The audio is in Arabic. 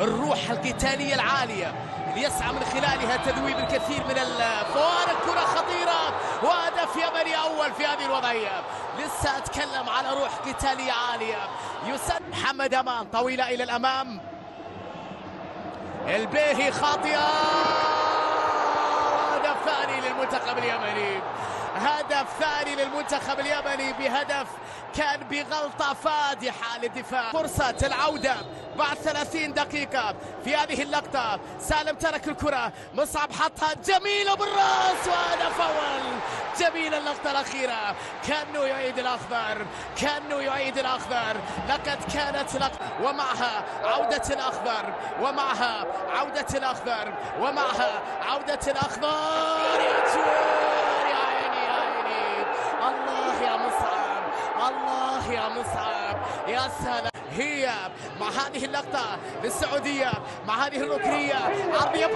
الروح القتالية العالية اللي يسعى من خلالها تذويب الكثير من الفوارق. كرة خطيرة وهدف يمني أول في هذه الوضعية. لسه أتكلم على روح قتالية عالية. محمد أمان طويلة إلى الأمام، البيهي خاطئة، هدف ثاني للمنتخب اليمني. هدف ثاني للمنتخب اليمني بهدف كان بغلطة فادحة للدفاع. فرصة العودة بعد 30 دقيقة في هذه اللقطة. سالم ترك الكرة، مصعب حطها جميلة بالراس وهدف أول. جميلة اللقطة الأخيرة، كأنه يعيد الأخضر، كأنه يعيد الأخضر. لقد كانت لقطة ومعها عودة الأخضر، ومعها عودة الأخضر، ومعها عودة الأخضر. يا جول، يا عيني يا عيني. الله يا مصعب، الله يا مصعب، يا سلام. هي مع هذه اللقطة للسعودية، مع هذه الركنية عرضية